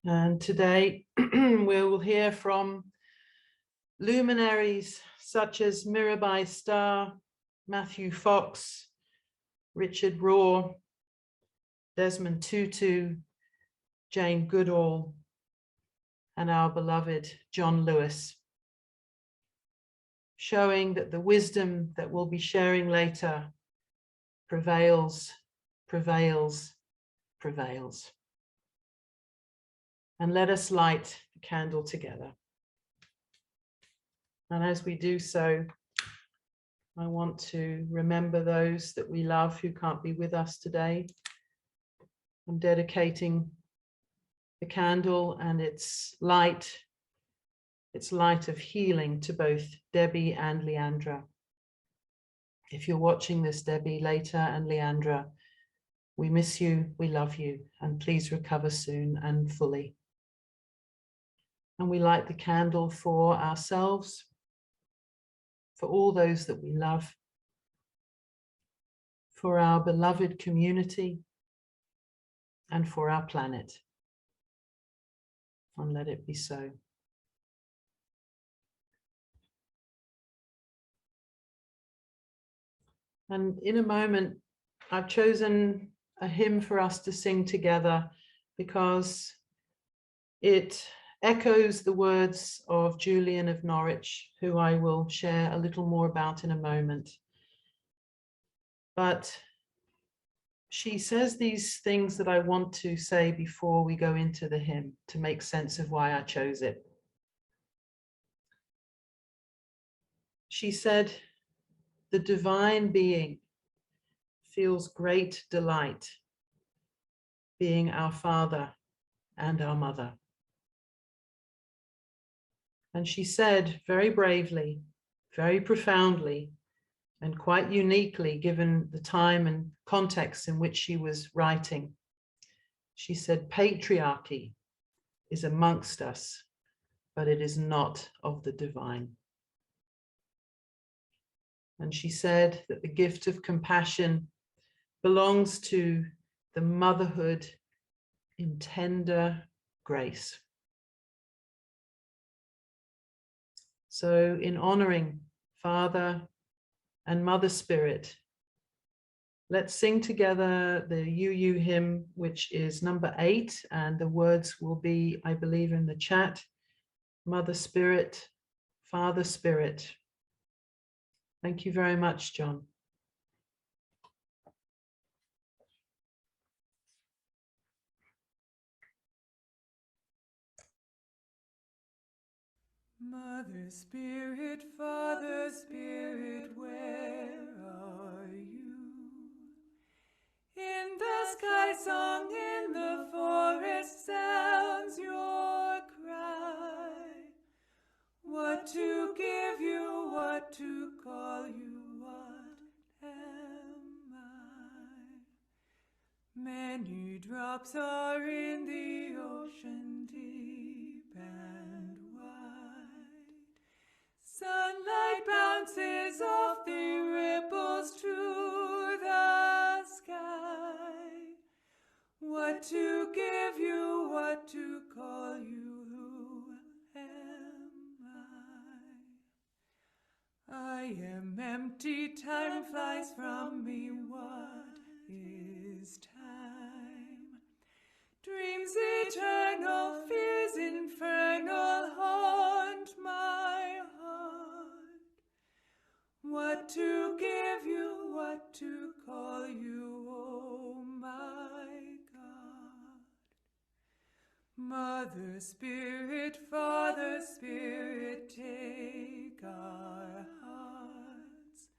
And today we will hear from luminaries such as Mirabai Starr, Matthew Fox, Richard Rohr, Desmond Tutu, Jane Goodall, and our beloved John Lewis, showing that the wisdom that we'll be sharing later prevails, prevails, prevails. And let us light the candle together. And as we do so, I want to remember those that we love who can't be with us today. I'm dedicating the candle and its light of healing to both Debbie and Leandra. If you're watching this, Debbie, later, and Leandra, we miss you, we love you, and please recover soon and fully. And we light the candle for ourselves, for all those that we love, for our beloved community, and for our planet. And let it be so. And in a moment, I've chosen a hymn for us to sing together because it echoes the words of Julian of Norwich, who I will share a little more about in a moment. But she says these things that I want to say before we go into the hymn to make sense of why I chose it. She said, "The divine being feels great delight being our father and our mother." And she said very bravely, very profoundly, and quite uniquely, given the time and context in which she was writing, she said, "Patriarchy is amongst us, but it is not of the divine." And she said that the gift of compassion belongs to the motherhood in tender grace. So in honoring Father and Mother Spirit, let's sing together the UU hymn, which is number 8, and the words will be, I believe, in the chat. Mother Spirit, Father Spirit. Thank you very much, John. Mother Spirit, Father Spirit, where are you? In the sky song, in the forest sounds your cry. What to give you, what to call you, what am I? Many drops are in the ocean deep and wide. Sunlight bounces off the ripples to the sky. What to give you, what to call you, who am I? I am empty, time flies from me, what is time? Dreams eternal, fears infernal haunt my heart. What to give you, what to call you, oh my God. Mother Spirit, Father Spirit, take our hearts.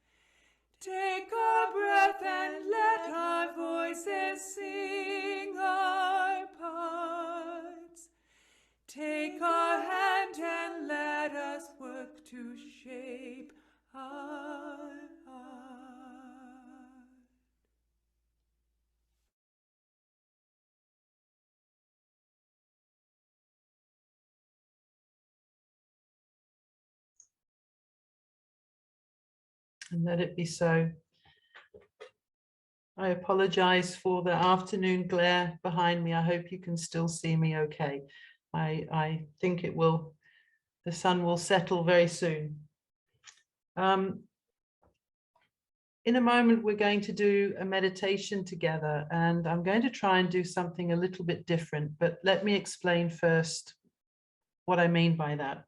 Take our breath and let our voices sing our parts. Take our hand and let us work to shape our art. And let it be so. I apologize for the afternoon glare behind me. I hope you can still see me okay. I think it will, the sun will settle very soon. In a moment, we're going to do a meditation together, and I'm going to try and do something a little bit different, but let me explain first what I mean by that.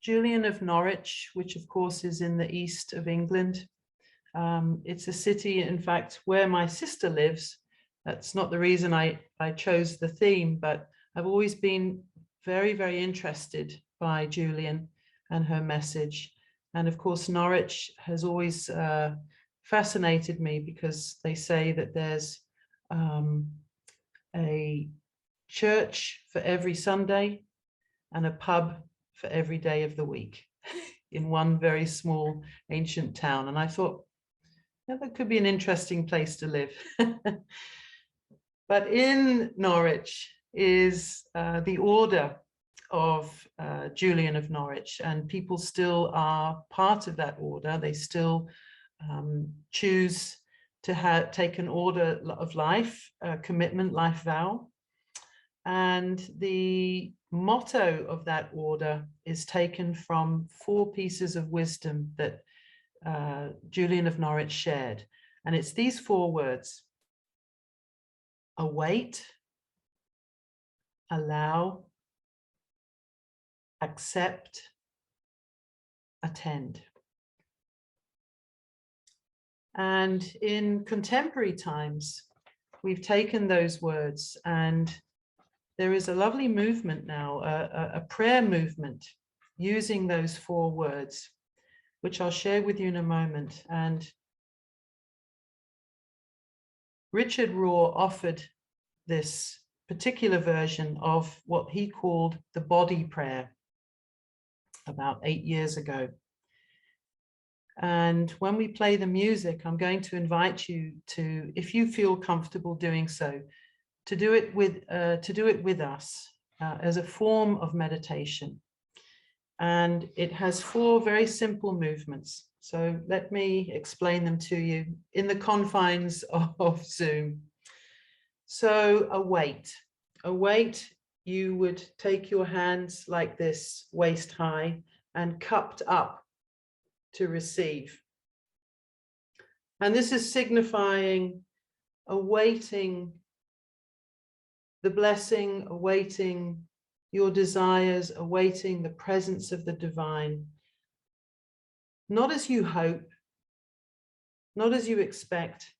Julian of Norwich, which of course is in the east of England. It's a city, in fact, where my sister lives. That's not the reason I chose the theme, but I've always been very, very interested by Julian and her message. And of course, Norwich has always fascinated me because they say that there's a church for every Sunday and a pub for every day of the week in one very small ancient town. And I thought, yeah, that could be an interesting place to live. But in Norwich is the order of Julian of Norwich, and people still are part of that order. They still choose to take an order of life, commitment, life vow. And the motto of that order is taken from 4 pieces of wisdom that Julian of Norwich shared. And it's these 4 words: await, allow, accept, attend. And in contemporary times, we've taken those words, and there is a lovely movement now, a prayer movement using those 4 words, which I'll share with you in a moment. And Richard Rohr offered this particular version of what he called the body prayer about 8 years ago. And when we play the music, I'm going to invite you to, if you feel comfortable doing so, to do it with us as a form of meditation. And it has 4 very simple movements. So let me explain them to you in the confines of Zoom. So await. Await, you would take your hands like this, waist high, and cupped up to receive. And this is signifying awaiting the blessing, awaiting your desires, awaiting the presence of the divine. Not as you hope, not as you expect,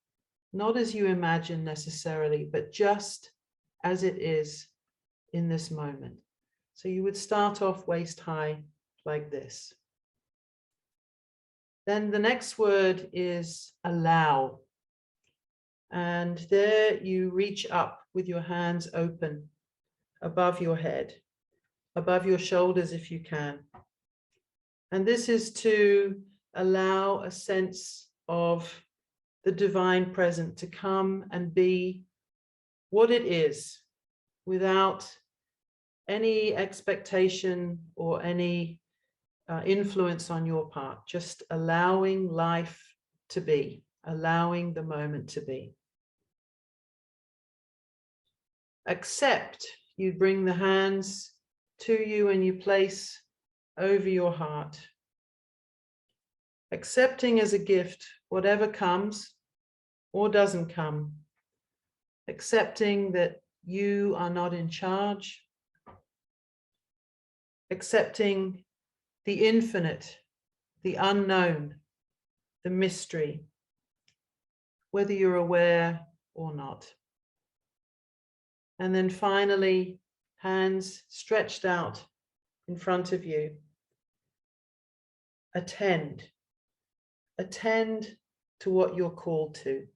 not as you imagine necessarily, but just as it is in this moment. So you would start off waist high like this. Then the next word is allow. And there you reach up with your hands open above your head, above your shoulders if you can. And this is to allow a sense of the divine present to come and be what it is without any expectation or any influence on your part, just allowing life to be, allowing the moment to be. Accept, you bring the hands to you and you place over your heart. Accepting as a gift whatever comes or doesn't come. Accepting that you are not in charge. Accepting the infinite, the unknown, the mystery, whether you're aware or not. And then finally, hands stretched out in front of you. Attend. Attend to what you're called to.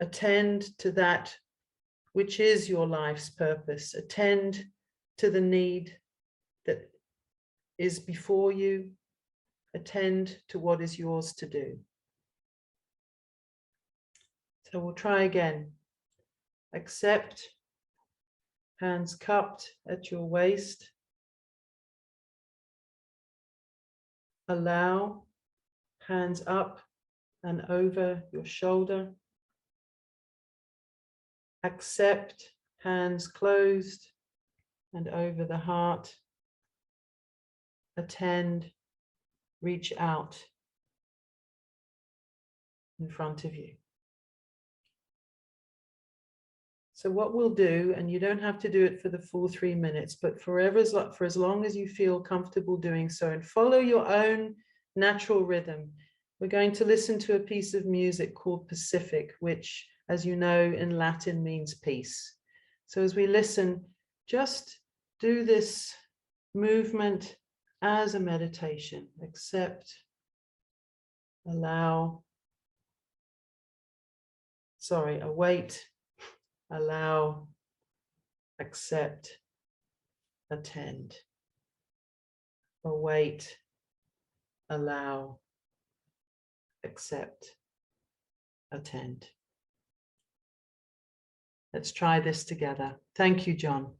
Attend to that which is your life's purpose. Attend to the need that is before you. Attend to what is yours to do. So we'll try again. Accept, hands cupped at your waist. Allow, hands up and over your shoulder. Accept, hands closed and over the heart. Attend, reach out in front of you. So what we'll do, and you don't have to do it for the full 3 minutes, but for as long as you feel comfortable doing so, and follow your own natural rhythm. We're going to listen to a piece of music called Pacific, which, as you know, in Latin means peace. So as we listen, just do this movement as a meditation. Accept, allow, await, allow, accept, attend. Await, allow, accept, attend. Let's try this together. Thank you, John.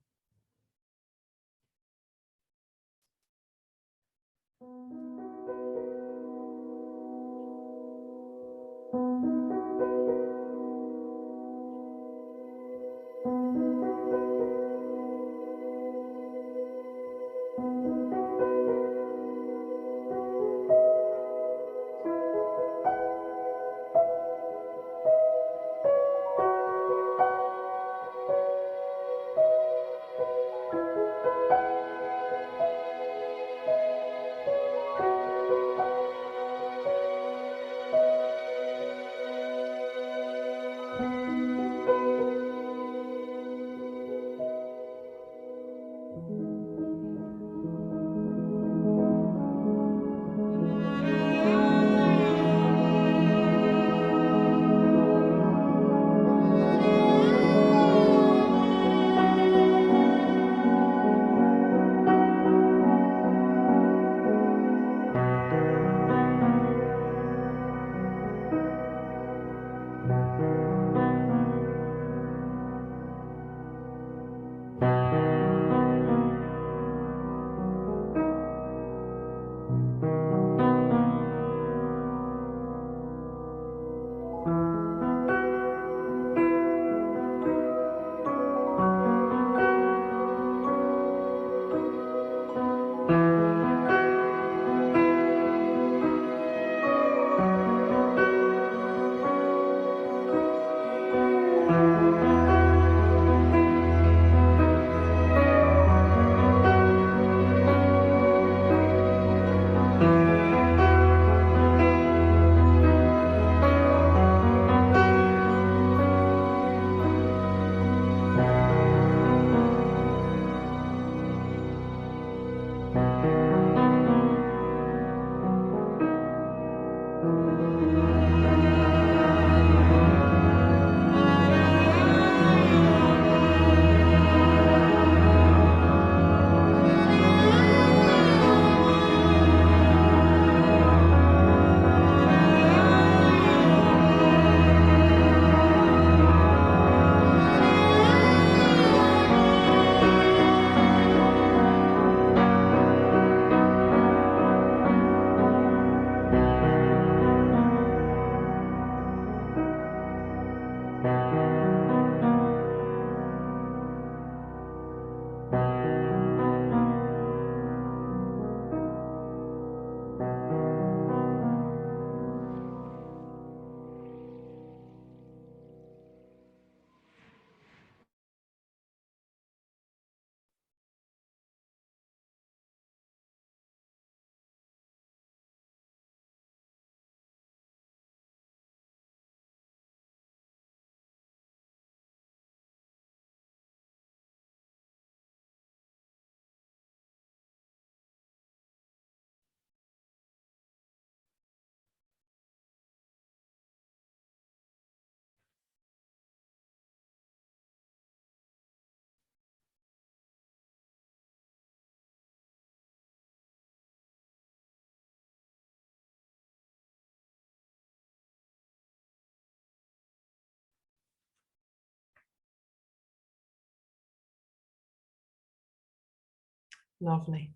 Lovely.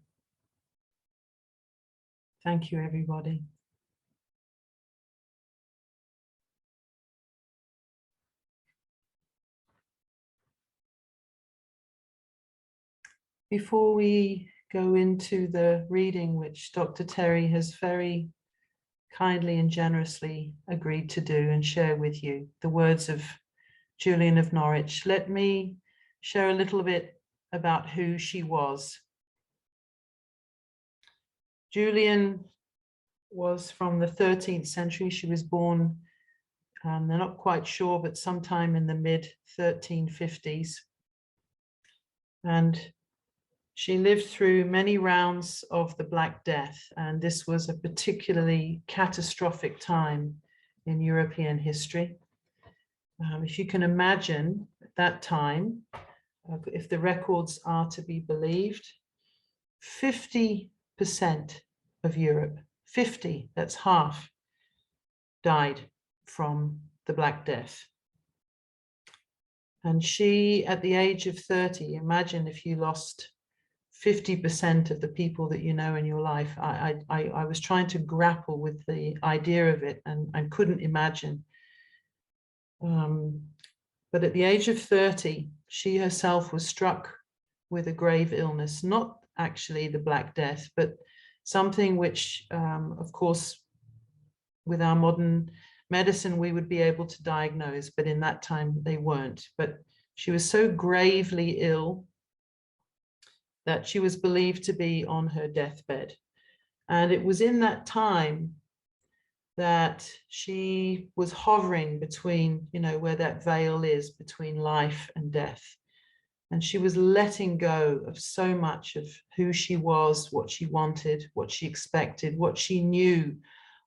Thank you, everybody. Before we go into the reading, which Dr. Terry has very kindly and generously agreed to do and share with you, the words of Julian of Norwich, let me share a little bit about who she was. Julian was from the 13th century. She was born, they're not quite sure, but sometime in the mid 1350s. And she lived through many rounds of the Black Death, and this was a particularly catastrophic time in European history. If you can imagine at that time, if the records are to be believed, 50% of Europe, 50, that's half, died from the Black Death. And she, at the age of 30, imagine if you lost 50% of the people that you know in your life. I was trying to grapple with the idea of it, and I couldn't imagine. But at the age of 30, she herself was struck with a grave illness, not actually the Black Death, but something which, of course, with our modern medicine, we would be able to diagnose, but in that time they weren't. But she was so gravely ill that she was believed to be on her deathbed. And it was in that time that she was hovering between, you know, where that veil is between life and death. And she was letting go of so much of who she was, what she wanted, what she expected, what she knew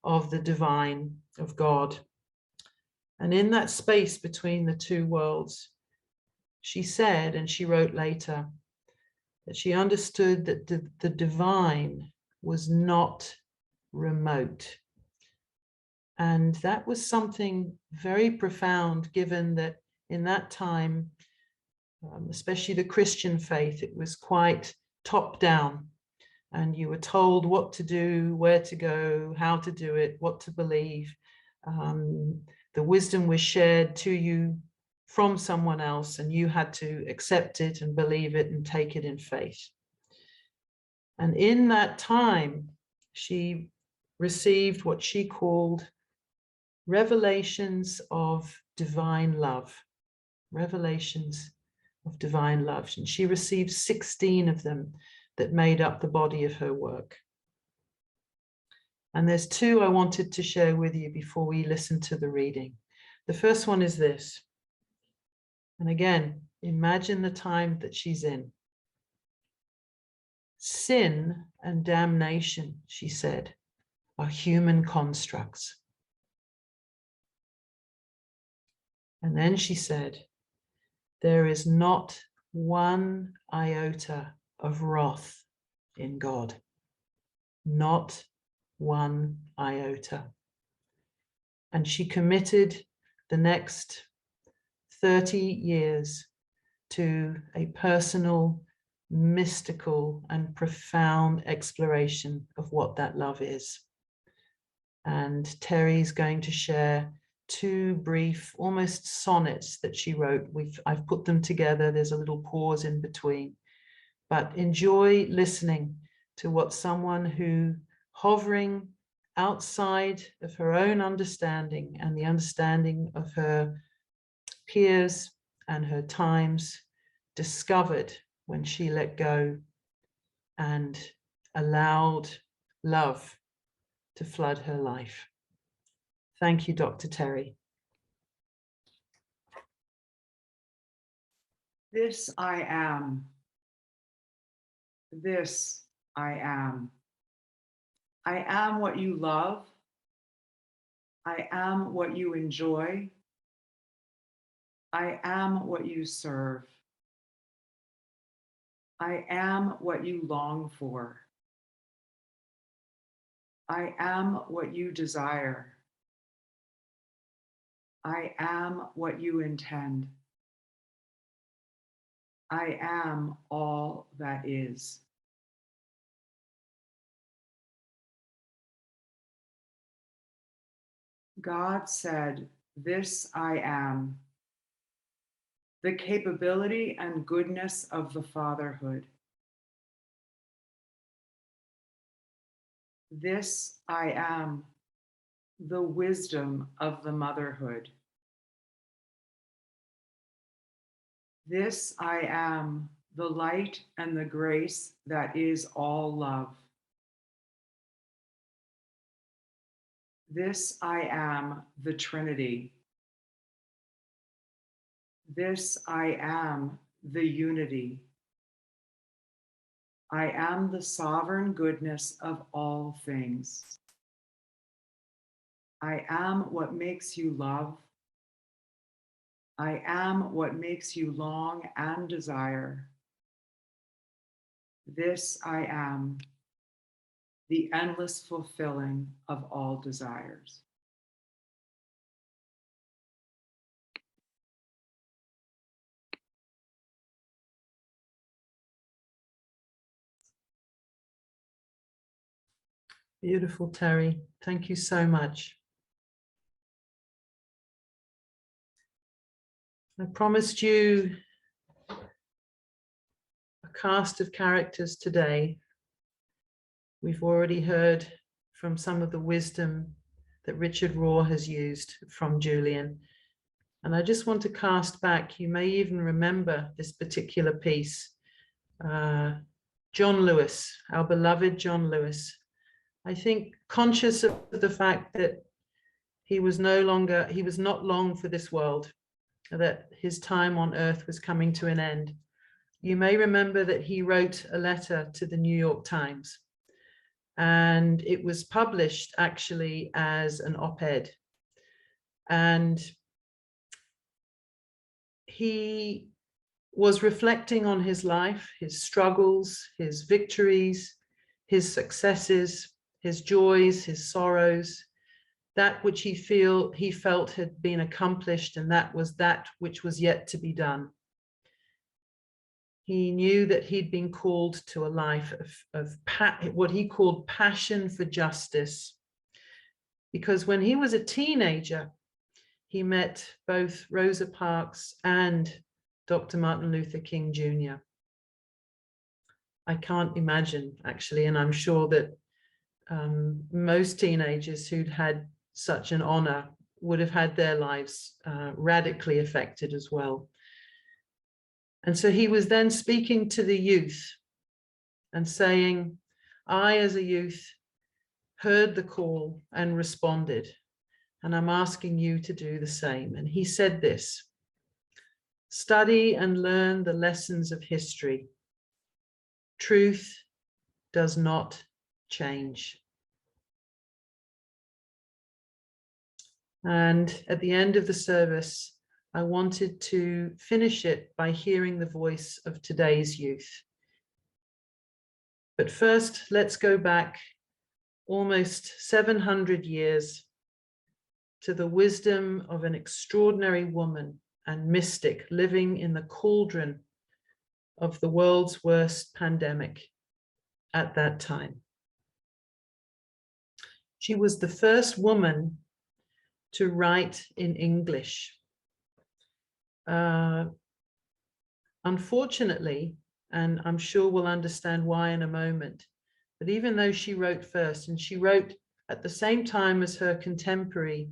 of the divine, of God. And in that space between the two worlds, she said, and she wrote later, that she understood that the divine was not remote. And that was something very profound, given that in that time, especially the Christian faith, it was quite top down. And you were told what to do, where to go, how to do it, what to believe. The wisdom was shared to you from someone else, and you had to accept it and believe it and take it in faith. And in that time, she received what she called revelations of divine love. Revelations of divine love. And she received 16 of them that made up the body of her work. And there's two I wanted to share with you before we listen to the reading. The first one is this. And again, imagine the time that she's in. Sin and damnation, she said, are human constructs. And then she said, there is not one iota of wrath in God. Not one iota. And she committed the next 30 years to a personal, mystical, and profound exploration of what that love is. And Terry's going to share two brief, almost sonnets that she wrote. I've put them together. There's a little pause in between. But enjoy listening to what someone who, hovering outside of her own understanding and the understanding of her peers and her times, discovered when she let go and allowed love to flood her life. Thank you, Dr. Terry. This I am. This I am. I am what you love. I am what you enjoy. I am what you serve. I am what you long for. I am what you desire. I am what you intend. I am all that is. God said, "This I am," the capability and goodness of the fatherhood, This I am, the wisdom of the motherhood. This I am, the light and the grace that is all love. This I am, the Trinity. This I am, the unity. I am the sovereign goodness of all things. I am what makes you love. I am what makes you long and desire. This I am, the endless fulfilling of all desires. Beautiful, Terry. Thank you so much. I promised you a cast of characters today. We've already heard from some of the wisdom that Richard Rohr has used from Julian. And I just want to cast back, you may even remember this particular piece. John Lewis, our beloved John Lewis. I think conscious of the fact that he was not long for this world, that his time on earth was coming to an end. You may remember that he wrote a letter to the New York Times, and it was published actually as an op-ed. And he was reflecting on his life, his struggles, his victories, his successes, his joys, his sorrows, that which he felt had been accomplished, and that which was yet to be done. He knew that he'd been called to a life of what he called passion for justice, because when he was a teenager, he met both Rosa Parks and Dr. Martin Luther King Jr. I can't imagine, actually, and I'm sure that most teenagers who'd had such an honor would have had their lives radically affected as well. And so he was then speaking to the youth and saying, I, as a youth, heard the call and responded, and I'm asking you to do the same. And he said this: study and learn the lessons of history. Truth does not change. And at the end of the service, I wanted to finish it by hearing the voice of today's youth. But first, let's go back almost 700 years to the wisdom of an extraordinary woman and mystic living in the cauldron of the world's worst pandemic at that time. She was the first woman to write in English. Unfortunately, and I'm sure we'll understand why in a moment, but even though she wrote first, and she wrote at the same time as her contemporary,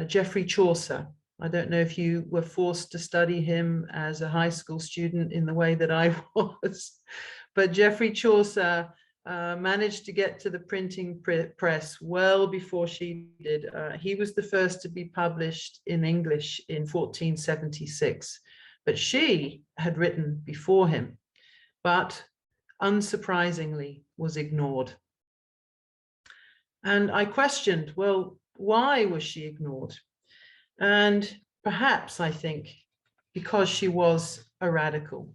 Geoffrey Chaucer. I don't know if you were forced to study him as a high school student in the way that I was, but Geoffrey Chaucer managed to get to the printing press well before she did. He was the first to be published in English in 1476, but she had written before him, but unsurprisingly was ignored. And I questioned, well, why was she ignored? And perhaps, I think, because she was a radical.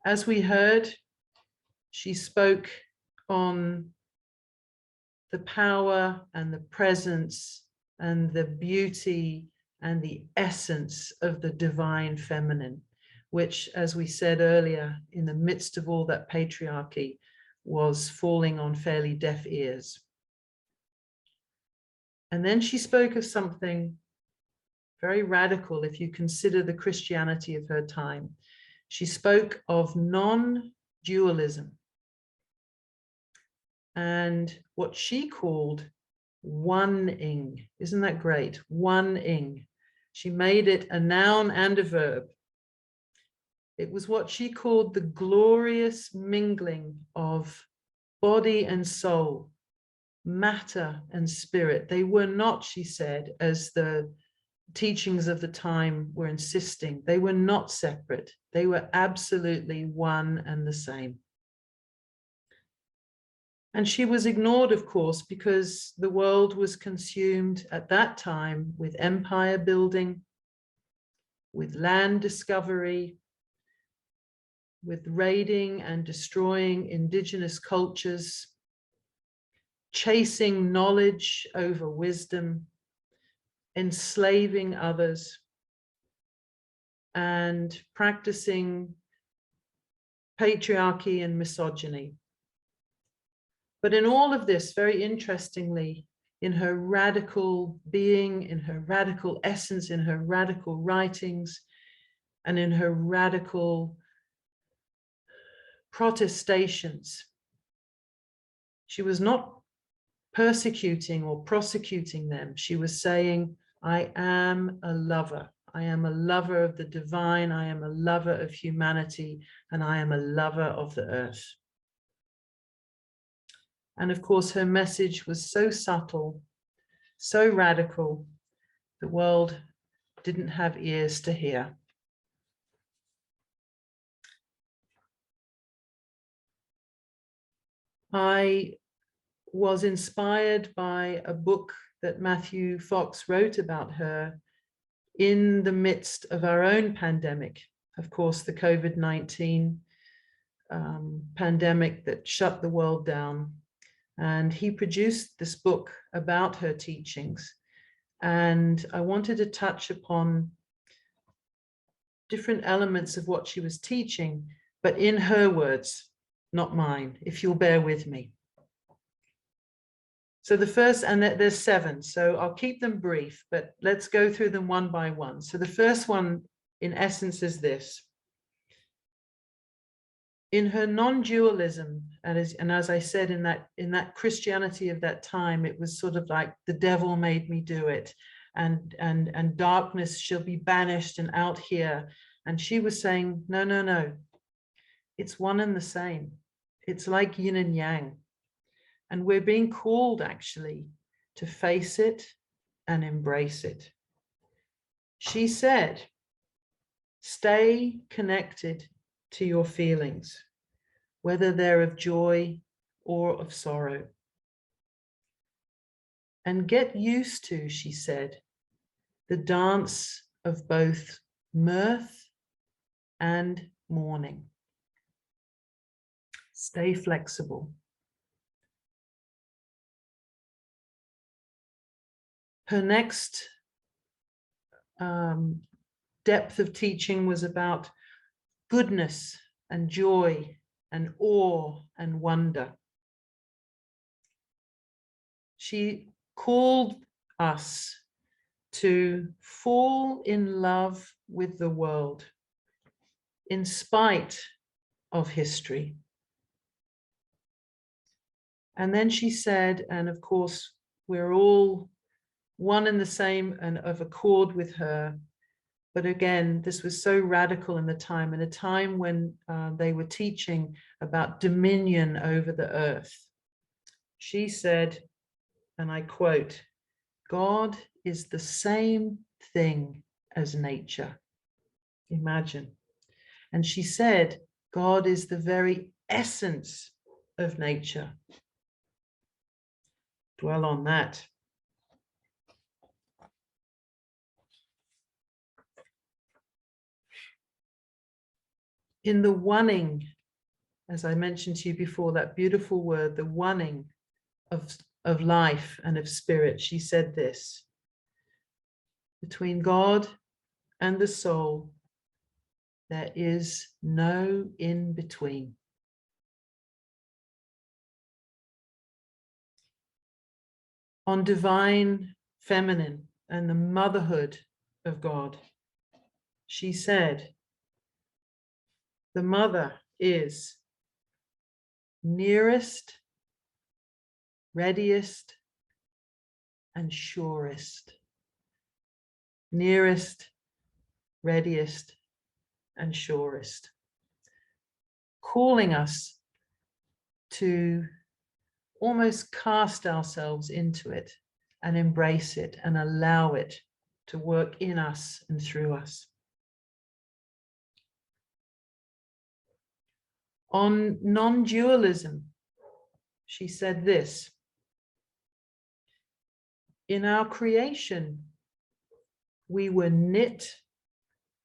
As we heard, she spoke on the power and the presence and the beauty and the essence of the divine feminine, which, as we said earlier, in the midst of all that patriarchy, was falling on fairly deaf ears. And then she spoke of something very radical if you consider the Christianity of her time. She spoke of non-dualism. and what she called one-ing. Isn't that great? One-ing. She made it a noun and a verb. It was what she called the glorious mingling of body and soul, matter and spirit. They were not, she said, as the teachings of the time were insisting, they were not separate. They were absolutely one and the same. And she was ignored, of course, because the world was consumed at that time with empire building, with land discovery, with raiding and destroying indigenous cultures, chasing knowledge over wisdom, enslaving others, and practicing patriarchy and misogyny. But in all of this, very interestingly, in her radical being, in her radical essence, in her radical writings, and in her radical protestations, she was not persecuting or prosecuting them. She was saying, I am a lover. I am a lover of the divine. I am a lover of humanity, and I am a lover of the earth. And of course, her message was so subtle, so radical, the world didn't have ears to hear. I was inspired by a book that Matthew Fox wrote about her in the midst of our own pandemic, of course, the COVID-19 pandemic that shut the world down. And he produced this book about her teachings. And I wanted to touch upon different elements of what she was teaching, but in her words, not mine, if you'll bear with me. So the first, and there's 7, so I'll keep them brief, but let's go through them one by one. So the first one, in essence, is this. In her non-dualism, and as I said, in that Christianity of that time, it was sort of like the devil made me do it, and darkness shall be banished and out here. And she was saying, no, no, no, it's one and the same. It's like yin and yang. And we're being called actually to face it and embrace it. She said, stay connected to your feelings, whether they're of joy or of sorrow. And get used to, she said, the dance of both mirth and mourning. Stay flexible. Her next depth of teaching was about goodness and joy and awe and wonder. She called us to fall in love with the world in spite of history. And then she said, and of course, we're all one and the same and of accord with her. But again, this was so radical in a time when they were teaching about dominion over the earth. She said, and I quote, God is the same thing as nature. Imagine. And she said, God is the very essence of nature. Dwell on that. In the oneing, as I mentioned to you before, that beautiful word, the oneing of life and of spirit, she said this: between God and the soul, there is no in between. On divine feminine and the motherhood of God, she said, the mother is nearest readiest and surest. Nearest, readiest and surest. Calling us to almost cast ourselves into it and embrace it and allow it to work in us and through us. On non-dualism, she said this: in our creation, we were knit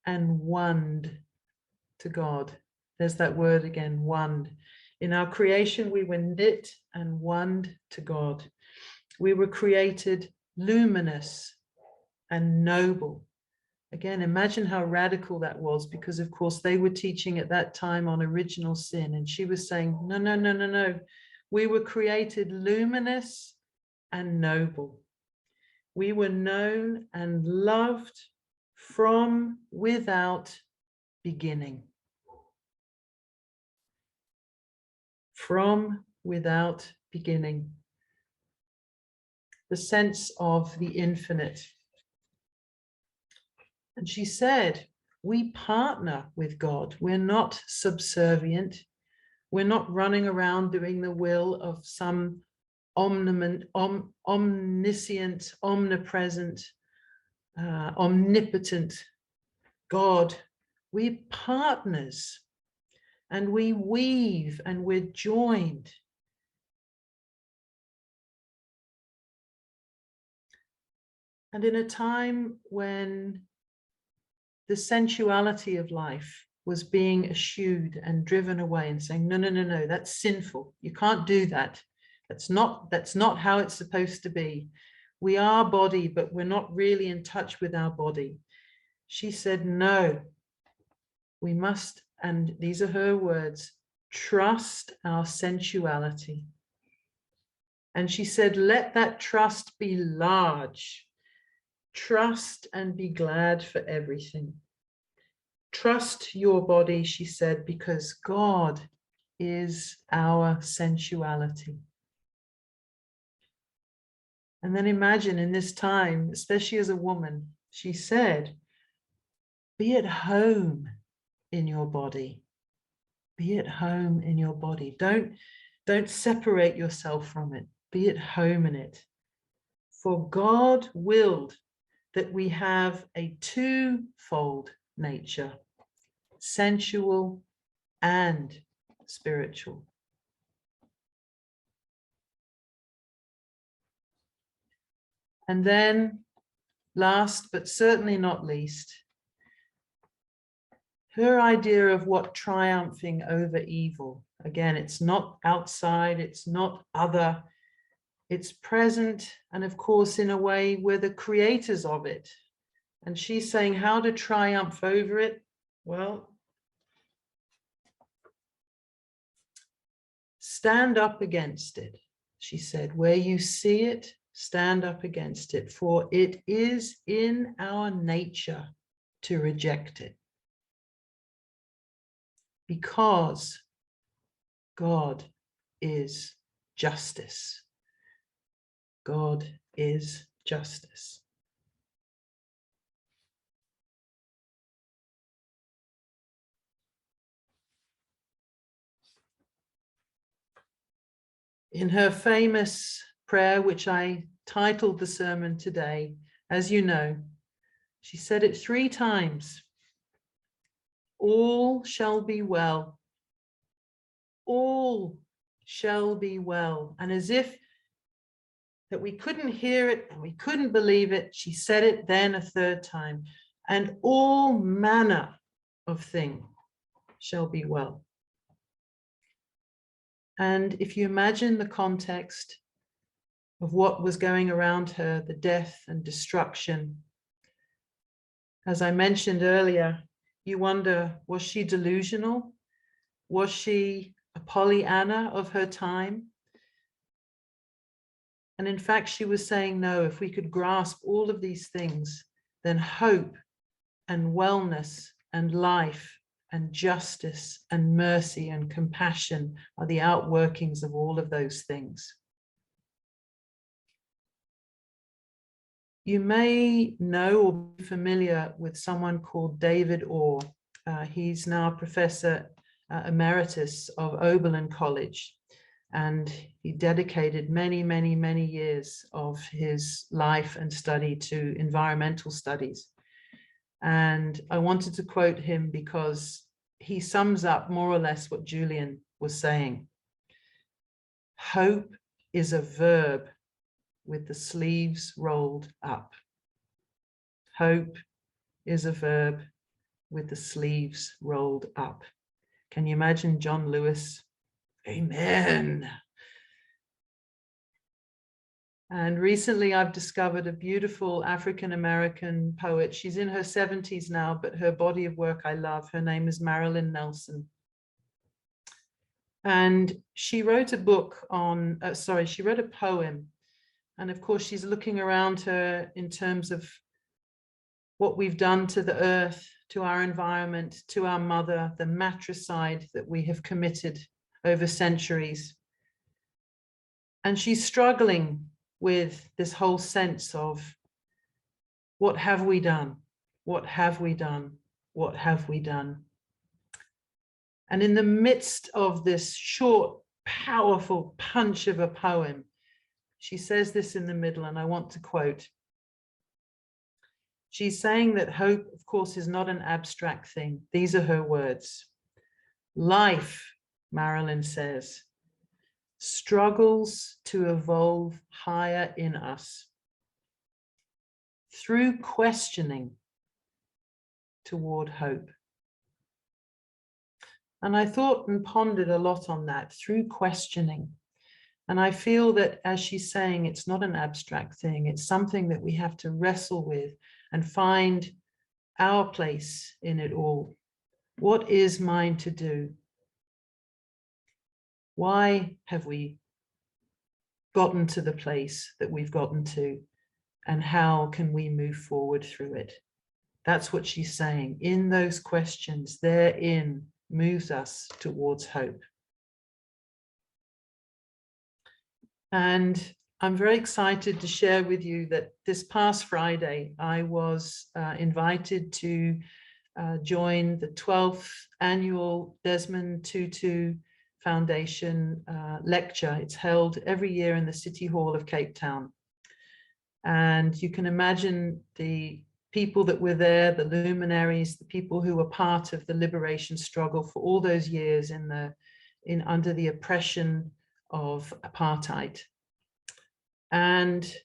and woned to God. There's that word again, woned. In our creation, we were knit and woned to God. We were created luminous and noble. Again, imagine how radical that was, because of course they were teaching at that time on original sin. And she was saying, no, no, no, no, no. We were created luminous and noble. We were known and loved from without beginning. From without beginning. The sense of the infinite. And she said, we partner with God. We're not subservient. We're not running around doing the will of some omniscient, omnipresent, omnipotent God. We're partners, and we weave and we're joined. And in a time when the sensuality of life was being eschewed and driven away and saying, no, no, no, no, that's sinful. You can't do that. That's not how it's supposed to be. We are body, but we're not really in touch with our body. She said, no, we must, and these are her words, trust our sensuality. And she said, let that trust be large. Trust and be glad for everything. Trust your body, she said, because God is our sensuality. And then imagine in this time, especially as a woman, she said, be at home in your body. Be at home in your body. Don't separate yourself from it. Be at home in it. For God willed that we have a twofold nature, sensual and spiritual. And then, last but certainly not least, her idea of what triumphing over evil. Again, it's not outside, it's not other, it's present, and of course, in a way, we're the creators of it. And she's saying how to triumph over it. Well, stand up against it, she said. Where you see it, stand up against it, for it is in our nature to reject it. Because God is justice. God is justice. In her famous prayer, which I titled the sermon today, as you know, she said it 3 times. All shall be well. All shall be well. And as if that we couldn't hear it and we couldn't believe it, she said it then a 3rd time. And all manner of thing shall be well. And if you imagine the context of what was going around her, the death and destruction, as I mentioned earlier, you wonder, was she delusional? Was she a Pollyanna of her time? And in fact, she was saying, no, if we could grasp all of these things, then hope and wellness and life and justice and mercy and compassion are the outworkings of all of those things. You may know or be familiar with someone called David Orr. He's now Professor Emeritus of Oberlin College, and he dedicated many, many, many years of his life and study to environmental studies. And I wanted to quote him because he sums up more or less what Julian was saying. Hope is a verb with the sleeves rolled up. Hope is a verb with the sleeves rolled up. Can you imagine John Lewis? Amen. And recently I've discovered a beautiful African-American poet. She's in her 70s now, but her body of work I love. Her name is Marilyn Nelson. And she wrote a book on, she wrote a poem. And of course, she's looking around her in terms of what we've done to the earth, to our environment, to our mother, the matricide that we have committed over centuries. And she's struggling with this whole sense of what have we done? What have we done? What have we done? And in the midst of this short, powerful punch of a poem, she says this in the middle, and I want to quote. She's saying that hope, of course, is not an abstract thing. These are her words. Life, Marilyn says, struggles to evolve higher in us through questioning toward hope. And I thought and pondered a lot on that, through questioning. And I feel that, as she's saying, it's not an abstract thing. It's something that we have to wrestle with and find our place in it all. What is mine to do? Why have we gotten to the place that we've gotten to? And how can we move forward through it? That's what she's saying. In those questions, therein moves us towards hope. And I'm very excited to share with you that this past Friday, I was invited to join the 12th annual Desmond Tutu Foundation lecture. It's held every year in the City Hall of Cape Town. And you can imagine the people that were there, the luminaries, the people who were part of the liberation struggle for all those years under the oppression of apartheid, and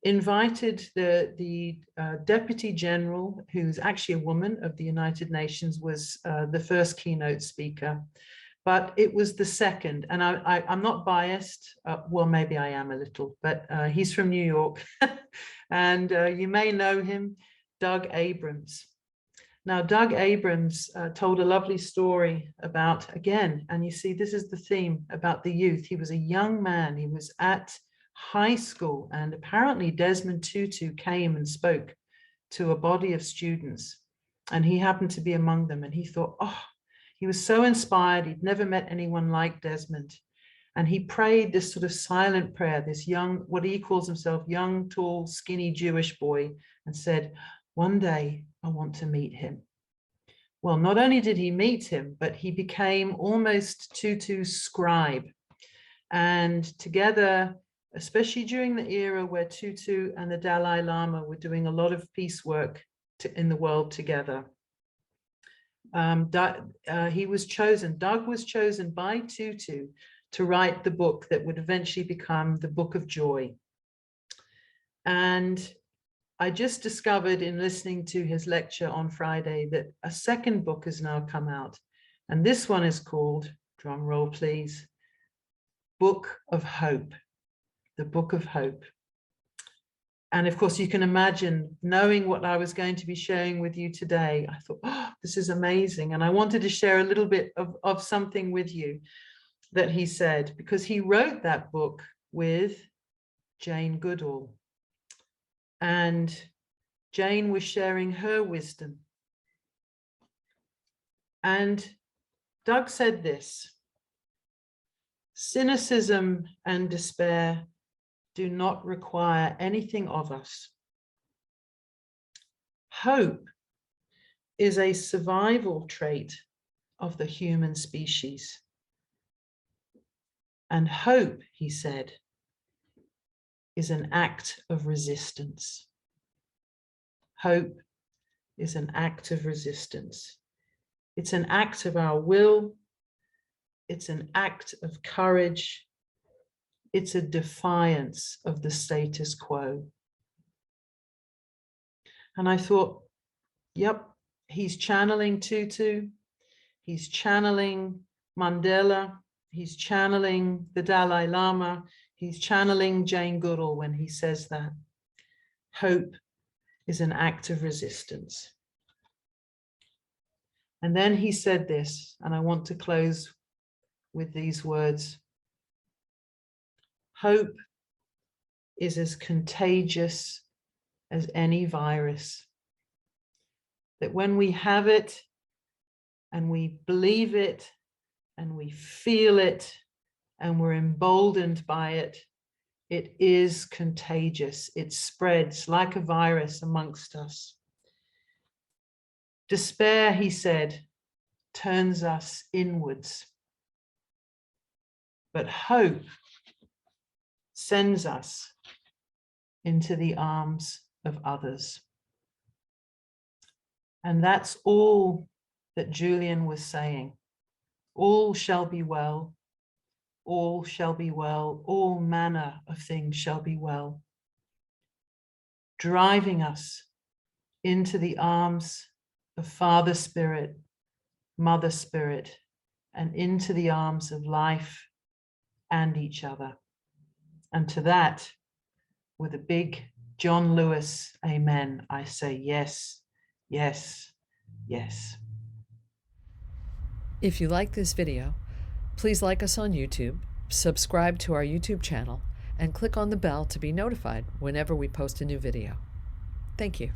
invited the Deputy General, who's actually a woman of the United Nations, was the first keynote speaker, but it was the second. And I'm not biased, well, maybe I am a little, but he's from New York, and you may know him, Doug Abrams. Now, Doug Abrams told a lovely story about, again, and you see, this is the theme about the youth. He was a young man. He was at high school, and apparently Desmond Tutu came and spoke to a body of students, and he happened to be among them. And he thought, oh, he was so inspired. He'd never met anyone like Desmond. And he prayed this sort of silent prayer, this young, what he calls himself, young, tall, skinny Jewish boy, and said, one day I want to meet him. Well, not only did he meet him, but he became almost Tutu's scribe. And together, especially during the era where Tutu and the Dalai Lama were doing a lot of peace work in the world together, he was chosen, Doug was chosen by Tutu to write the book that would eventually become the Book of Joy. And I just discovered in listening to his lecture on Friday that a second book has now come out. And this one is called, drum roll please, Book of Hope, the Book of Hope. And of course, you can imagine, knowing what I was going to be sharing with you today, I thought, oh, this is amazing. And I wanted to share a little bit of something with you that he said, because he wrote that book with Jane Goodall. And Jane was sharing her wisdom. And Doug said this: cynicism and despair do not require anything of us hope is a survival trait of the human species. And hope, he said, is an act of resistance. Hope is an act of resistance. It's an act of our will. It's an act of courage. It's a defiance of the status quo. And I thought, yep, he's channeling Tutu. He's channeling Mandela. He's channeling the Dalai Lama. He's channeling Jane Goodall when he says that. Hope is an act of resistance. And then he said this, and I want to close with these words. Hope is as contagious as any virus. That when we have it, and we believe it, and we feel it, and we're emboldened by it, it is contagious. It spreads like a virus amongst us. Despair, he said, turns us inwards. But hope sends us into the arms of others. And that's all that Julian was saying. All shall be well. All shall be well. All manner of things shall be well. Driving us into the arms of Father Spirit, Mother Spirit, and into the arms of life and each other. And to that, with a big John Lewis amen, I say yes, yes, yes. If you like this video, please like us on YouTube, subscribe to our YouTube channel, and click on the bell to be notified whenever we post a new video. Thank you.